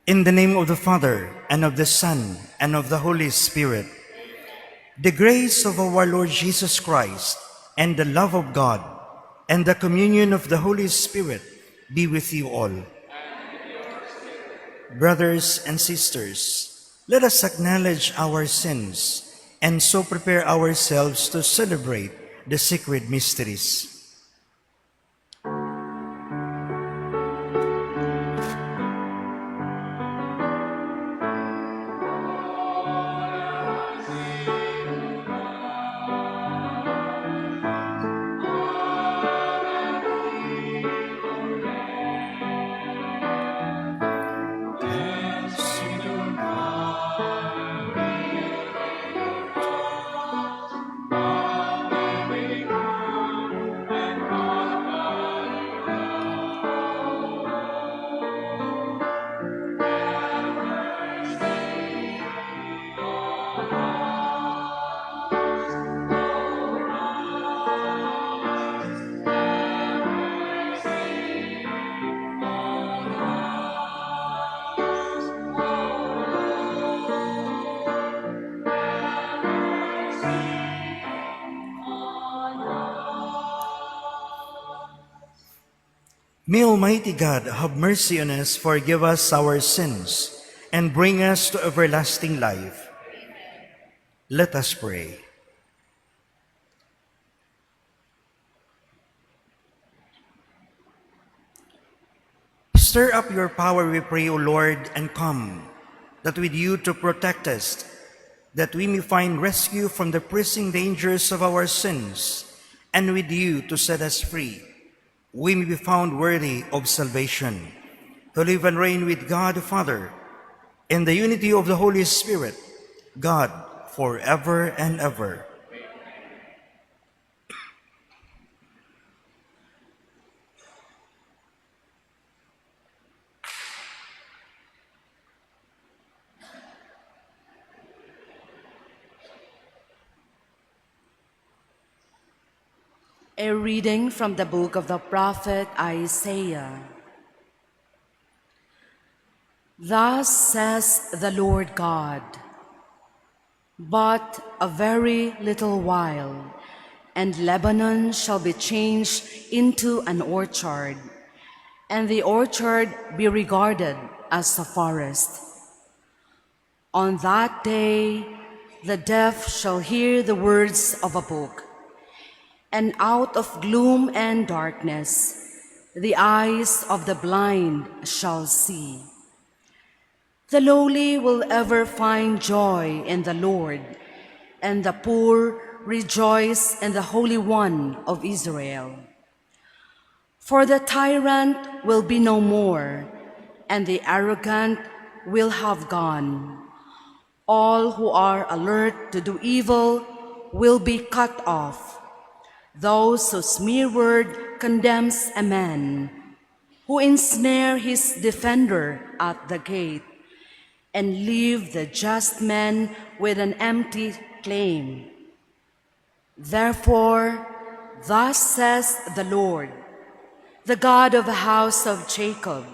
In the name of the Father, and of the Son, and of the Holy Spirit, the grace of our Lord Jesus Christ, and the love of God, and the communion of the Holy Spirit be with you all. Brothers and sisters, let us acknowledge our sins and so prepare ourselves to celebrate the sacred mysteries. May Almighty God have mercy on us, forgive us our sins, and bring us to everlasting life. Let us pray. Stir up your power, we pray, O Lord, and come, that with you to protect us, that we may find rescue from the pressing dangers of our sins, and with you to set us free, we may be found worthy of salvation, to live and reign with God the Father, in the unity of the Holy Spirit, God, forever and ever. A reading from the book of the prophet Isaiah. Thus says the Lord God, "But a very little while, and Lebanon shall be changed into an orchard, and the orchard be regarded as a forest. On that day, the deaf shall hear the words of a book, and out of gloom and darkness, the eyes of the blind shall see. The lowly will ever find joy in the Lord, and the poor rejoice in the Holy One of Israel. For the tyrant will be no more, and the arrogant will have gone. All who are alert to do evil will be cut off. Those whose mere word condemns a man, who ensnare his defender at the gate, and leave the just man with an empty claim. Therefore, thus says the Lord, the God of the house of Jacob,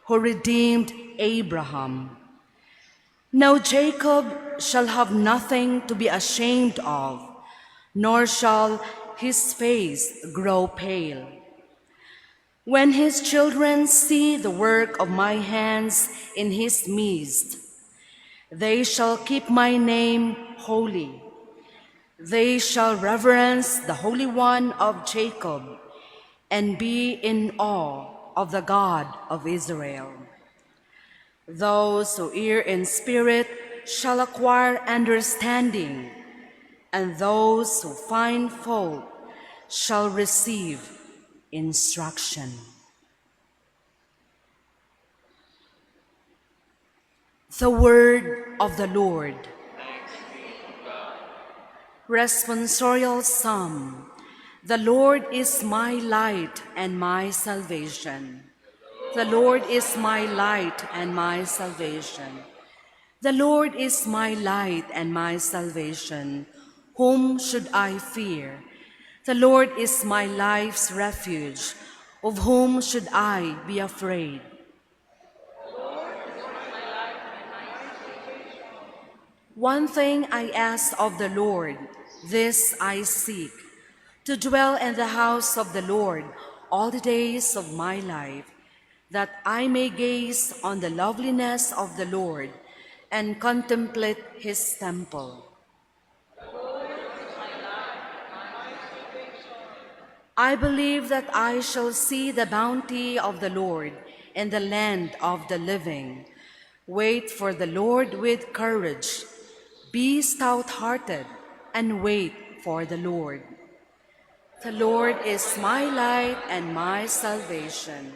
who redeemed Abraham. Now Jacob shall have nothing to be ashamed of, nor shall his face grow pale. When his children see the work of my hands in his midst, they shall keep my name holy. They shall reverence the Holy One of Jacob and be in awe of the God of Israel. Those who err in spirit shall acquire understanding, and those who find fault shall receive instruction." The word of the Lord. Responsorial Psalm. The Lord is my light and my salvation. The Lord is my light and my salvation. The Lord is my light and my salvation. Whom should I fear? The Lord is my life's refuge. Of whom should I be afraid? One thing I ask of the Lord, this I seek, to dwell in the house of the Lord all the days of my life, that I may gaze on the loveliness of the Lord and contemplate his temple. I believe that I shall see the bounty of the Lord in the land of the living. Wait for the Lord with courage. Be stout-hearted and wait for the Lord. The Lord is my light and my salvation.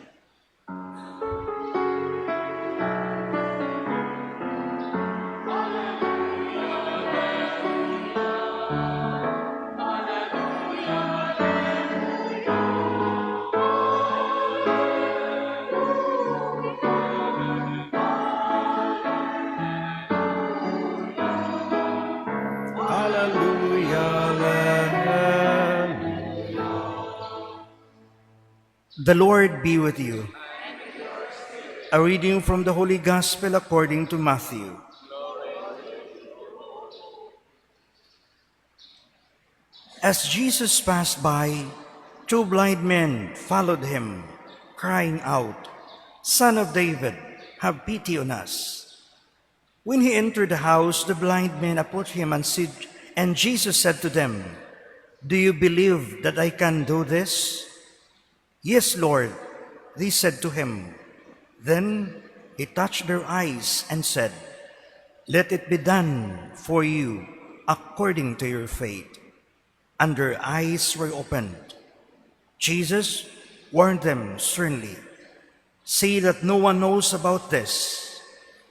Hallelujah, hallelujah. The Lord be with you. A reading from the Holy Gospel according to Matthew. As Jesus passed by, two blind men followed him, crying out, "Son of David, have pity on us." When he entered the house, the blind men approached him and Jesus said to them, "Do you believe that I can do this?" "Yes, Lord," they said to him. Then he touched their eyes and said, "Let it be done for you according to your faith." And their eyes were opened. Jesus warned them sternly, "See that no one knows about this."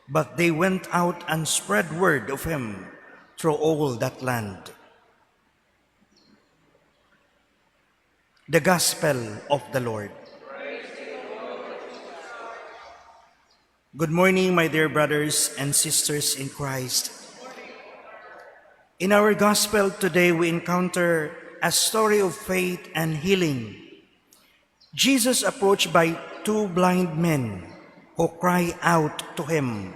But they went out and spread word of him through all that land. The Gospel of the Lord. Good morning, my dear brothers and sisters in Christ. In our Gospel today, we encounter a story of faith and healing. Jesus approached by two blind men who cry out to him,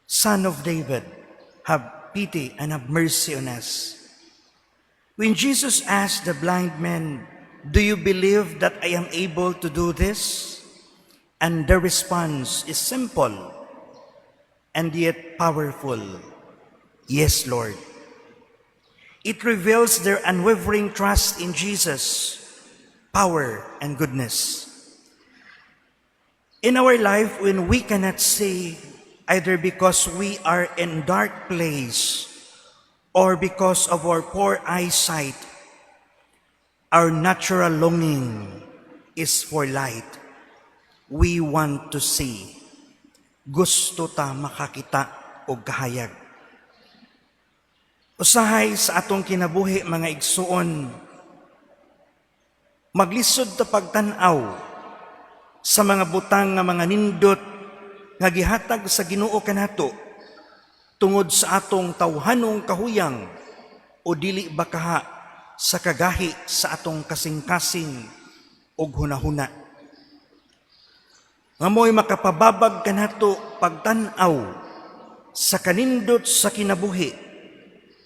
"Son of David, have pity and have mercy on us." When Jesus asked the blind men, "Do you believe that I am able to do this?" And the response is simple and yet powerful, "Yes, Lord." It reveals their unwavering trust in Jesus' power and goodness. In our life, when we cannot see, either because we are in dark place or because of our poor eyesight, our natural longing is for light. We want to see. Gusto ta makakita og kahayag. Usahay sa atong kinabuhi, mga igsuon, maglisod ta pagtan-aw sa mga butang nga mga nindot nga gihatag sa Ginoo kanato tungod sa atong tawhanong kahuyang o dili bakaha sa kagahi sa atong kasing-kasing og hunahuna. Nga mo'y makapababag kanato pagtan-aw sa kanindot sa kinabuhi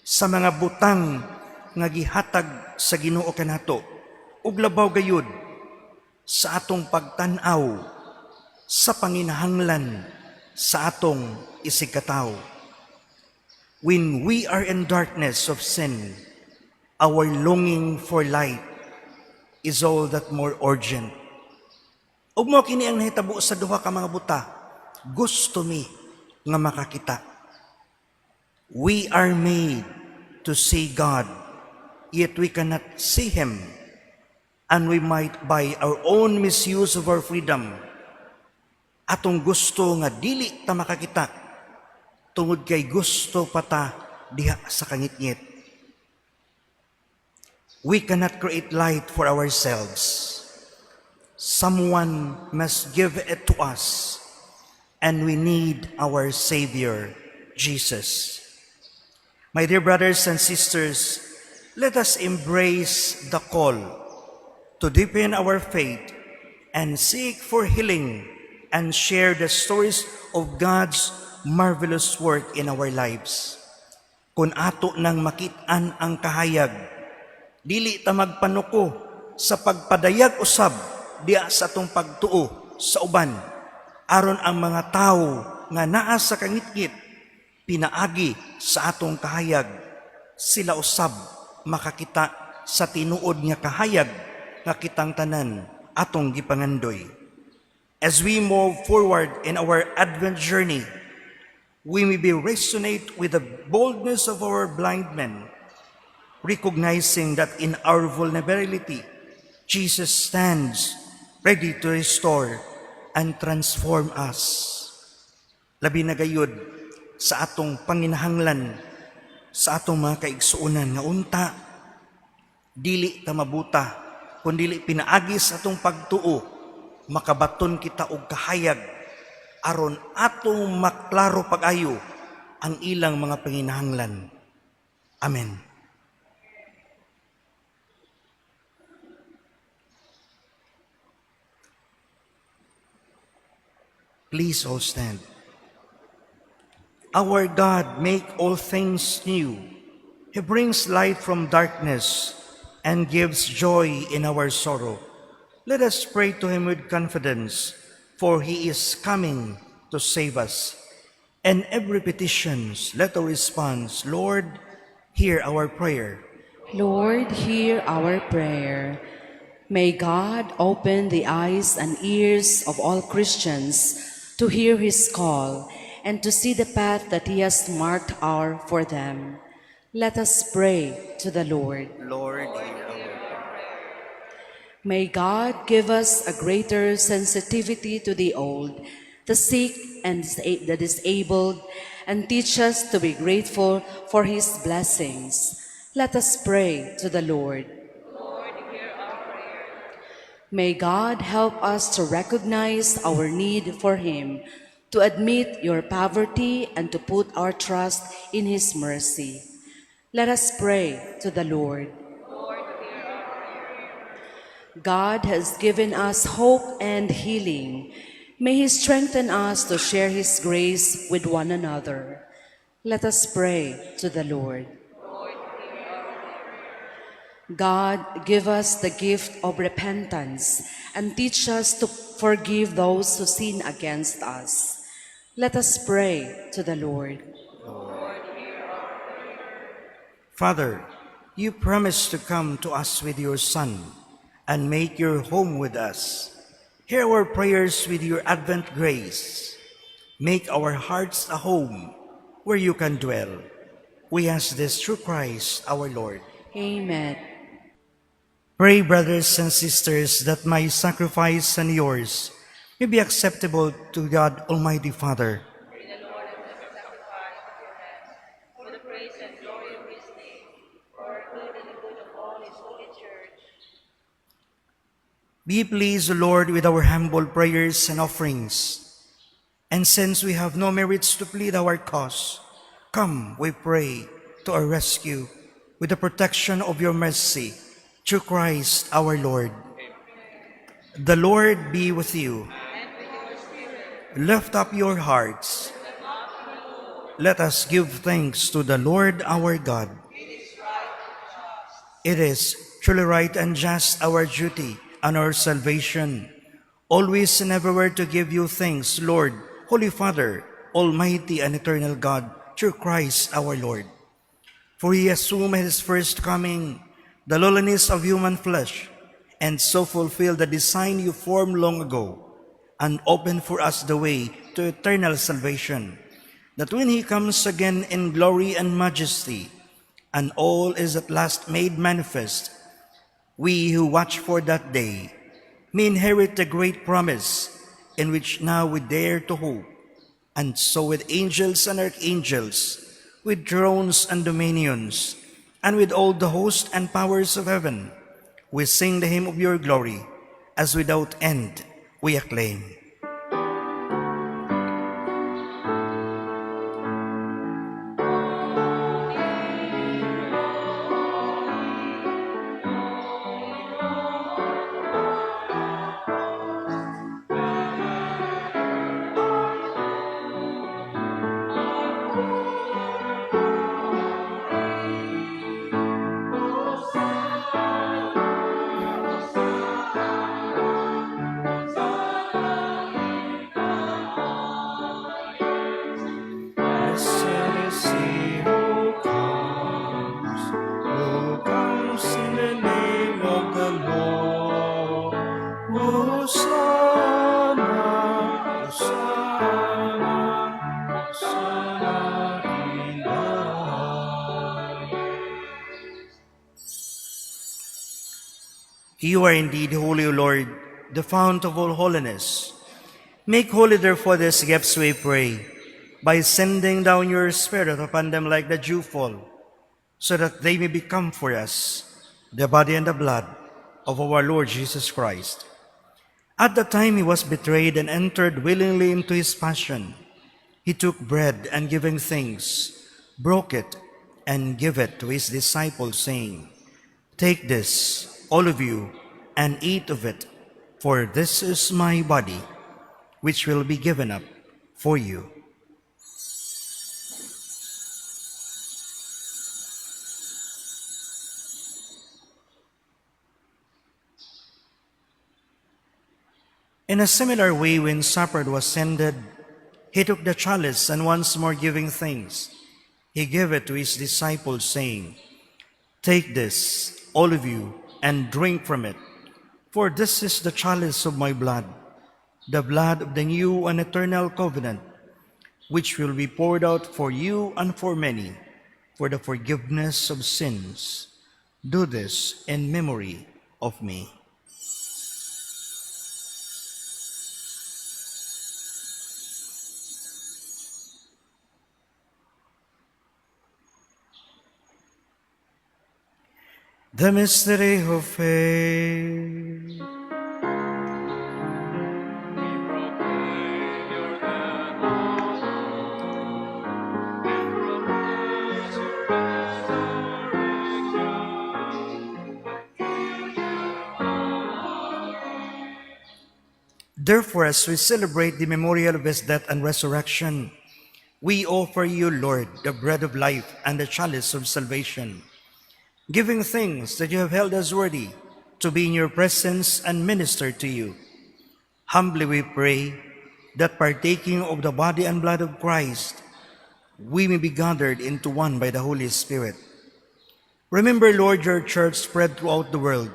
sa mga butang nga gihatag sa Ginoo kanato ug labaw gayud sa atong pagtan-aw sa panginahanglan sa atong isigkataw. When we are in darkness of sin, our longing for light is all that more urgent. Ug mao kini ang nahitabo sa duha ka mga buta, gusto mi nga makakita. We are made to see God, yet we cannot see Him, and we might by our own misuse of our freedom atong gusto nga dili ta makakita tungod kay gusto pa ta diha sa kangitngit. We cannot create light for ourselves. Someone must give it to us, and we need our Savior, Jesus. My dear brothers and sisters, let us embrace the call to deepen our faith and seek for healing and share the stories of God's marvelous work in our lives. kun ato nang makit-an ang kahayag. Dili ta magpanuko sa pagpadayag usab diya sa atong pagtuo sa uban, aron ang mga tawo nga naa sa kangitngit pinaagi sa atong kahayag, sila usab makakita sa tinuod nga kahayag nga kitang tanan atong gipangandoy. As we move forward in our Advent journey, we may be resonate with the boldness of our blind men, recognizing that in our vulnerability, Jesus stands ready to restore and transform us. Labi na gayud sa atong panginahanglan, sa atong mga kaigsuonan nga unta, dili ta mabuta, kundili pinaagi sa atong pagtuo, makabaton kita og kahayag, aron atong maklaro pag-ayo ang ilang mga panginahanglan. Amen. Please all stand. Our God make all things new. He brings light from darkness and gives joy in our sorrow. Let us pray to him with confidence, for he is coming to save us. And every petition, let our response, Lord, hear our prayer. Lord, hear our prayer. May God open the eyes and ears of all Christians to hear his call and to see the path that he has marked out for them. Let us pray to the Lord. Lord, hear our prayer. May God give us a greater sensitivity to the old, the sick and the disabled, and teach us to be grateful for his blessings. Let us pray to the Lord. May God help us to recognize our need for him, to admit your poverty, and to put our trust in his mercy. Let us pray to the Lord. God has given us hope and healing. May he strengthen us to share his grace with one another. Let us pray to the Lord. God, give us the gift of repentance and teach us to forgive those who sin against us. Let us pray to the Lord. Father, you promised to come to us with your Son and make your home with us. Hear our prayers with your Advent grace. Make our hearts a home where you can dwell. We ask this through Christ our Lord. Amen. Pray, brothers and sisters, that my sacrifice and yours may be acceptable to God Almighty Father. Be pleased, O Lord, with our humble prayers and offerings. And since we have no merits to plead our cause, come, we pray, to our rescue with the protection of your mercy, through Christ our Lord. The Lord be with you. Lift up your hearts. Let us give thanks to the Lord our God. It is truly right and just, our duty and our salvation, always and everywhere to give you thanks, Lord, Holy Father, Almighty and eternal God, through Christ our Lord. For he assumed at his first coming the lowliness of human flesh, and so fulfilled the design you formed long ago, and opened for us the way to eternal salvation, that when he comes again in glory and majesty, and all is at last made manifest, we who watch for that day may inherit the great promise in which now we dare to hope. And so with angels and archangels, with thrones and dominions, and with all the hosts and powers of heaven, we sing the hymn of your glory, as without end we acclaim. You are indeed holy, O Lord, the fount of all holiness. Make holy, therefore, these gifts, we pray, by sending down your Spirit upon them like the dewfall, so that they may become for us the body and the blood of our Lord Jesus Christ. At the time he was betrayed and entered willingly into his passion, he took bread and giving thanks, broke it, and gave it to his disciples, saying, "Take this, all of you, and eat of it, for this is my body, which will be given up for you." In a similar way, when supper was ended, he took the chalice, and once more giving thanks, he gave it to his disciples, saying, "Take this, all of you, and drink from it, for this is the chalice of my blood, the blood of the new and eternal covenant, which will be poured out for you and for many, for the forgiveness of sins. Do this in memory of me." The mystery of faith. Therefore, as we celebrate the memorial of his death and resurrection, we offer you, Lord, the bread of life and the chalice of salvation, giving thanks that you have held us worthy to be in your presence and minister to you. Humbly we pray that partaking of the body and blood of Christ, we may be gathered into one by the Holy Spirit. Remember, Lord, your church spread throughout the world,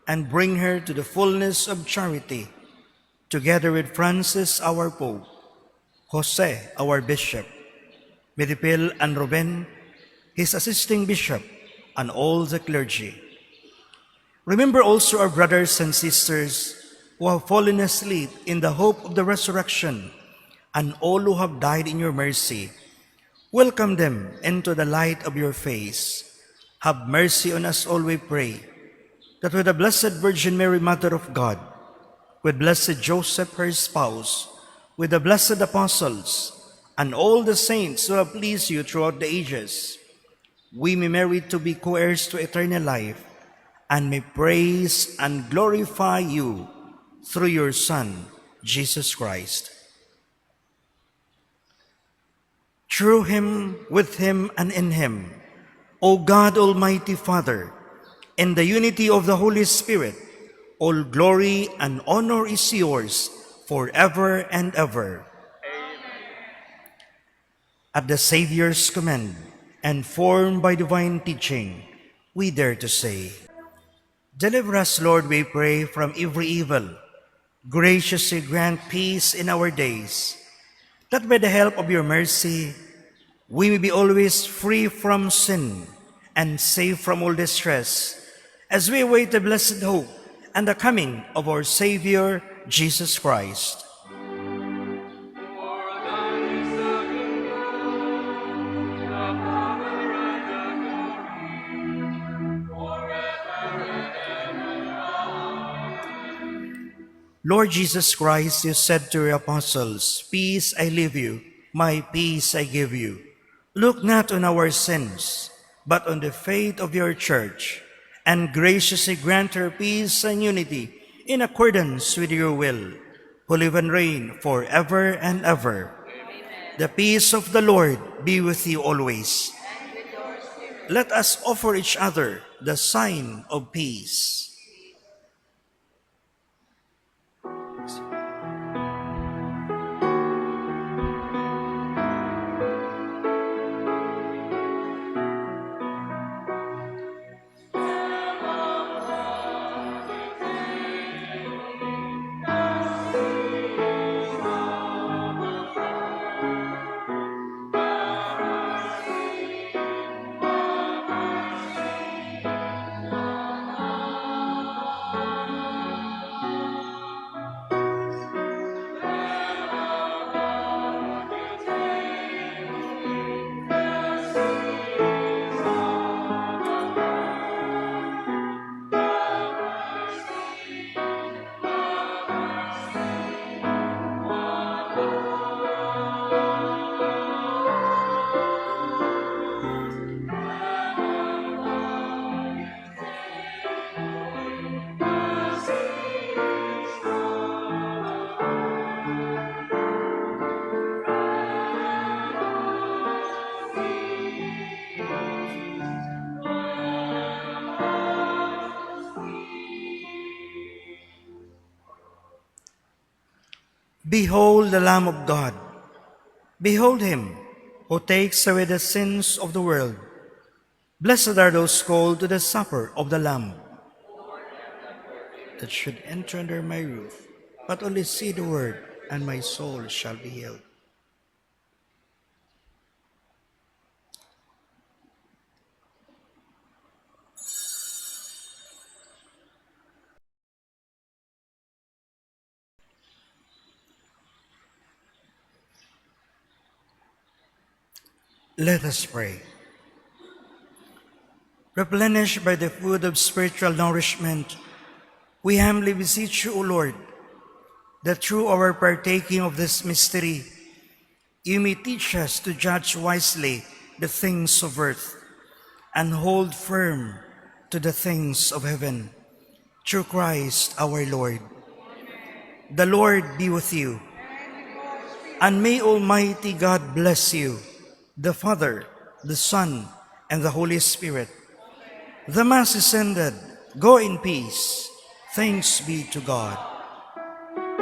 and bring her to the fullness of charity, together with Francis, our Pope, Jose, our Bishop, Medipil and Ruben, his assisting bishop, and all the clergy. Remember also our brothers and sisters who have fallen asleep in the hope of the resurrection, and all who have died in your mercy. Welcome them into the light of your face. Have mercy on us all, we pray, that with the Blessed Virgin Mary, Mother of God, with blessed Joseph, her spouse, with the blessed apostles, and all the saints who have pleased you throughout the ages, we may merit to be co-heirs to eternal life, and may praise and glorify you through your Son, Jesus Christ. Through him, with him, and in him, O God, Almighty Father, in the unity of the Holy Spirit, all glory and honor is yours forever and ever. At the Savior's command, and formed by divine teaching, we dare to say, "Deliver us, Lord, we pray, from every evil. Graciously grant peace in our days, that by the help of your mercy, we may be always free from sin and safe from all distress, as we await the blessed hope and the coming of our Savior, Jesus Christ." Lord Jesus Christ, you said to your apostles, "Peace I leave you, my peace I give you. Look not on our sins, but on the faith of your church, and graciously grant her peace and unity in accordance with your will, who live and reign forever and ever." Amen. The peace of the Lord be with you always. And with your spirit. Let us offer each other the sign of peace. Behold the Lamb of God. Behold him who takes away the sins of the world. Blessed are those called to the supper of the Lamb. That should enter under my roof, but only say the word, and my soul shall be healed. Let us pray. Replenished by the food of spiritual nourishment, we humbly beseech you, O Lord, that through our partaking of this mystery, you may teach us to judge wisely the things of earth and hold firm to the things of heaven. Through Christ our Lord. The Lord be with you. And may Almighty God bless you, the Father, the Son, and the Holy Spirit. The Mass is ended. Go in peace. Thanks be to God.